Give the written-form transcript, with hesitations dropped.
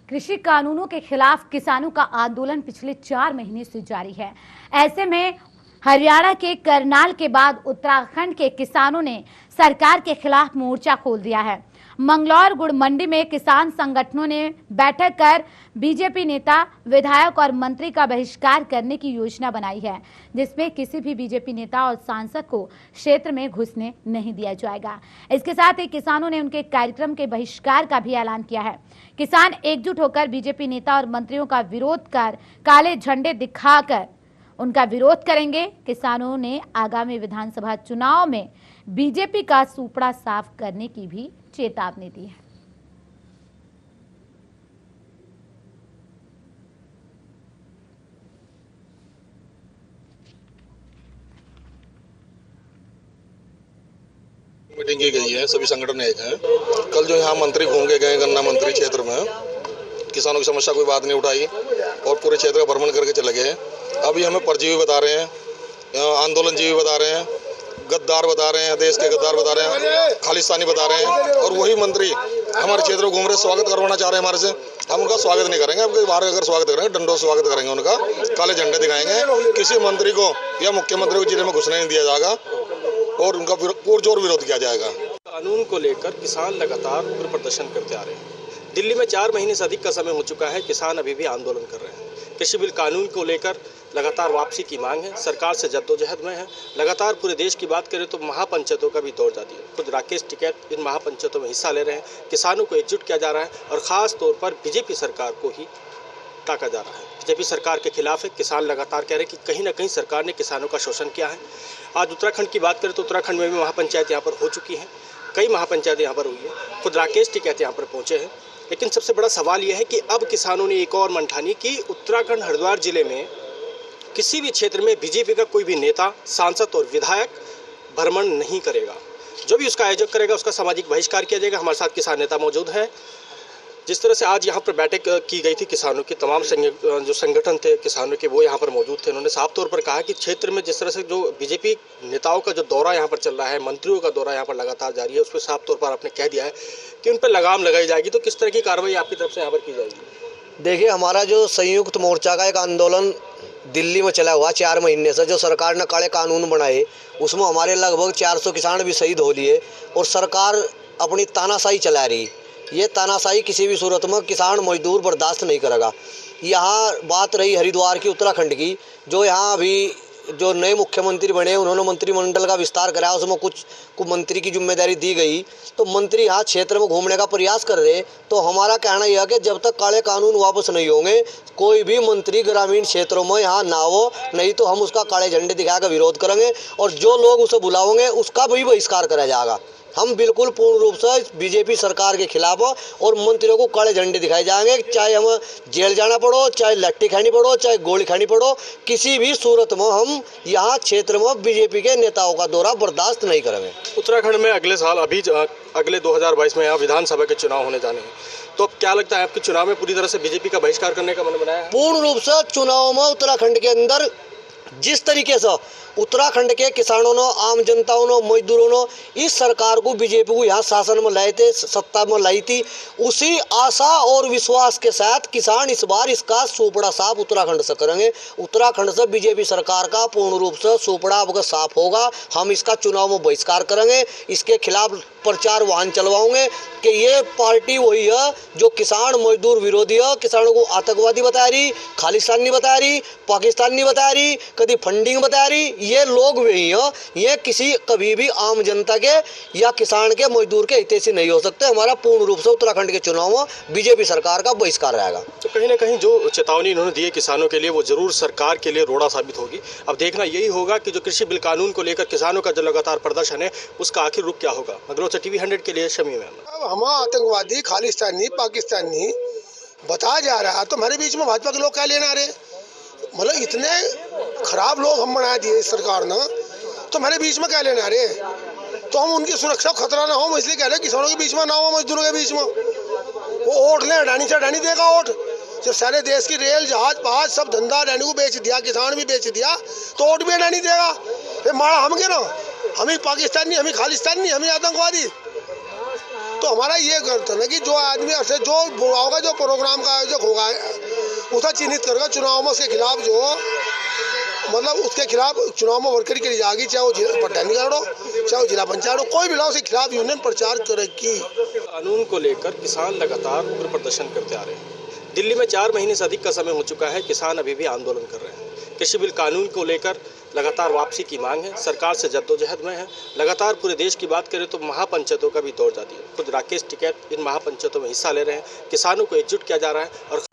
कृषि कानूनों के खिलाफ किसानों का आंदोलन पिछले 4 महीने से जारी है। ऐसे में हरियाणा के करनाल के बाद उत्तराखंड के किसानों ने सरकार के खिलाफ मोर्चा खोल दिया है। मंगलौर गुड़ मंडी में किसान संगठनों ने बैठक कर बीजेपी नेता, विधायक और मंत्री का बहिष्कार करने की योजना बनाई है, जिसमें किसी भी बीजेपी नेता और सांसद को क्षेत्र में घुसने नहीं दिया जाएगा। इसके साथ ही किसानों ने उनके कार्यक्रम के बहिष्कार का भी ऐलान किया है। किसान एकजुट होकर बीजेपी नेता और मंत्रियों का विरोध कर काले झंडे दिखाकर उनका विरोध करेंगे। किसानों ने आगामी विधानसभा चुनाव में बीजेपी का सूपड़ा साफ करने की भी चेतावनी दी है। मीटिंग की गई है, सभी संगठन एक हैं। कल जो यहाँ मंत्री घूम के गए गन्ना मंत्री क्षेत्र में, किसानों की समस्या कोई बात नहीं उठाई और पूरे क्षेत्र का भ्रमण करके चले गए। अभी हमें परजीवी बता रहे हैं, आंदोलन जीवी बता रहे हैं, गद्दार बता रहे हैं, देश के गद्दार बता रहे हैं, खालिस्तानी बता रहे हैं। और वही मंत्री हमारे क्षेत्र में घूम रहे, स्वागत करवाना चाह रहे हैं हमारे से। हम उनका स्वागत नहीं करेंगे, हम बाहर अगर स्वागत करेंगे, डंडों स्वागत करेंगे उनका, काले झंडे दिखाएंगे। किसी मंत्री को या मुख्यमंत्री को जिले में घुसने नहीं दिया जाएगा और उनका पुरजोर विरोध किया जाएगा। कानून को लेकर किसान लगातार उग्र प्रदर्शन करते आ रहे हैं। दिल्ली में 4 महीने से अधिक का समय हो चुका है, किसान अभी भी आंदोलन कर रहे हैं। कृषि बिल कानून को लेकर लगातार वापसी की मांग है, सरकार से जद्दोजहद में है। लगातार पूरे देश की बात करें तो महापंचायतों का भी दौर जाती है। खुद राकेश टिकैत इन महापंचायतों में हिस्सा ले रहे हैं। किसानों को एकजुट किया जा रहा है और खास तौर पर बीजेपी सरकार को ही ताका जा रहा है। बीजेपी सरकार के खिलाफ है। किसान लगातार कह रहे हैं कि कहीं ना कहीं सरकार ने किसानों का शोषण किया है। आज उत्तराखंड की बात करें तो उत्तराखंड में भी महापंचायत यहाँ पर हो चुकी है, कई महापंचायत यहाँ पर हुई है। खुद राकेश टिकैत यहाँ पर पहुंचे हैं। लेकिन सबसे बड़ा सवाल यह है कि अब किसानों ने एक और मन ठानी कि उत्तराखंड हरिद्वार जिले में किसी भी क्षेत्र में बीजेपी का कोई भी नेता, सांसद और विधायक भ्रमण नहीं करेगा। जो भी उसका आयोजक करेगा उसका सामाजिक बहिष्कार किया जाएगा। हमारे साथ किसान नेता मौजूद हैं। जिस तरह से आज यहाँ पर बैठक की गई थी किसानों की, तमाम जो संगठन थे किसानों के वो यहाँ पर मौजूद थे। उन्होंने साफ तौर पर कहा कि क्षेत्र में जिस तरह से जो बीजेपी नेताओं का जो दौरा यहाँ पर चल रहा है, मंत्रियों का दौरा यहाँ पर लगातार जारी है, उस पर साफ तौर पर आपने कह दिया है कि उन पर लगाम लगाई जाएगी। तो किस तरह की कार्रवाई आपकी तरफ से यहाँ पर की जाएगी? देखिए, हमारा जो संयुक्त मोर्चा का एक आंदोलन दिल्ली में चला हुआ 4 महीने से, जो सरकार ने काले कानून बनाए, उसमें हमारे लगभग 400 किसान भी शहीद हो लिए और सरकार अपनी तानाशाही चला रही। ये तानाशाही किसी भी सूरत में किसान मजदूर बर्दाश्त नहीं करेगा। यहाँ बात रही हरिद्वार की, उत्तराखंड की, जो यहाँ अभी जो नए मुख्यमंत्री बने उन्होंने मंत्रिमंडल का विस्तार कराया, उसमें कुछ मंत्री की जिम्मेदारी दी गई, तो मंत्री यहाँ क्षेत्र में घूमने का प्रयास कर रहे। तो हमारा कहना यह है कि जब तक काले कानून वापस नहीं होंगे, कोई भी मंत्री ग्रामीण क्षेत्रों में यहाँ ना हो, नहीं तो हम उसका काले झंडे दिखाकर विरोध करेंगे और जो लोग उसे बुलाओगे उसका भी बहिष्कार करा जाएगा। हम बिल्कुल पूर्ण रूप से बीजेपी सरकार के खिलाफ और मंत्रियों को काले झंडे दिखाए जाएंगे, चाहे हमें जेल जाना पड़ो, चाहे लट्टी खानी पड़ो, चाहे गोली खानी पड़ो, किसी भी सूरत में हम यहाँ क्षेत्र में बीजेपी के नेताओं का दौरा बर्दाश्त नहीं करेंगे। उत्तराखंड में अगले साल अगले 2022 में यहाँ विधानसभा के चुनाव होने जाने हैं, तो क्या लगता है आपके चुनाव में पूरी तरह से बीजेपी का बहिष्कार करने का मन बनाया है? पूर्ण रूप से चुनाव में उत्तराखंड के अंदर जिस तरीके से उत्तराखंड के किसानों ने, आम जनताओं ने, मजदूरों ने इस सरकार को, बीजेपी को यहाँ शासन में लाए थे, सत्ता में लाई थी, उसी आशा और विश्वास के साथ किसान इस बार इसका सूपड़ा साफ उत्तराखंड से करेंगे। उत्तराखंड से बीजेपी सरकार का पूर्ण रूप से सूपड़ा अब साफ होगा। हम इसका चुनाव में बहिष्कार करेंगे, इसके खिलाफ प्रचार वाहन चलवाओगे कि ये पार्टी वही है जो किसान मजदूर विरोधी है, किसानों को आतंकवादी बता रही, खालिस्तानी बता रही, पाकिस्तानी बता रही, कभी फंडिंग बता रही। ये लोग वही हैं, ये किसी कभी भी आम जनता के या किसान के, मजदूर के हितैषी नहीं हो सकते। हमारा पूर्ण रूप से उत्तराखंड के चुनाव में बीजेपी सरकार का बहिष्कार रहेगा। तो कहीं ना कहीं जो चेतावनी इन्होंने दी है किसानों के लिए, वो जरूर सरकार के लिए रोड़ा साबित होगी। अब देखना यही होगा कि जो कृषि बिल कानून को लेकर किसानों का जो लगातार प्रदर्शन है, उसका आखिर रुख क्या होगा। मंगलौर टीवी 100 के लिए शमी मैम। अब हम आतंकवादी, खालिस्तानी, पाकिस्तानी बताया जा रहा है, तो हमारे बीच में भाजपा के लोग क्या लेना रहे? मतलब इतने खराब लोग हम बना दिए इस सरकार ने, तो हमारे बीच में क्या लेना रहे? तो हम उनकी सुरक्षा खतरा ना हो, इसलिए कह रहे किसानों के बीच में ना हो, मजदूरों के बीच में। वो वोट ले, अडानी से अडानी देगा वोट। जब सारे देश की रेल, जहाज, पहाज सब धंधा अडानी को बेच दिया, किसान भी बेच दिया, तो वोट भी अडानी देगा। फिर मारा हम के ना, हम ही पाकिस्तानी, हम ही खालिस्तानी, हम ही आतंकवादी। तो तो हमारा ये गलत है कि जो आदमी से जो बुरा होगा, जो प्रोग्राम का आयोजक होगा, उसे चिन्हित करके चुनाव में उसके खिलाफ जो मतलब उसके खिलाफ चुनाव में वर्कर के लिए जाएगी, चाहे वो पट्टानीगढ़ हो, चाहे वो जिला पंचायत हो, कोई भी ला उसके खिलाफ यूनियन प्रचार करेगी। कानून को लेकर किसान लगातार उग्र प्रदर्शन करते आ रहे हैं। दिल्ली में 4 महीने से अधिक का समय हो चुका है, किसान अभी भी आंदोलन कर रहे हैं। कृषि बिल कानून को लेकर लगातार वापसी की मांग है, सरकार से जद्दोजहद में है। लगातार पूरे देश की बात करें तो महापंचायतों का भी दौर जाती है। खुद राकेश टिकैत इन महापंचायतों में हिस्सा ले रहे हैं। किसानों को एकजुट किया जा रहा है और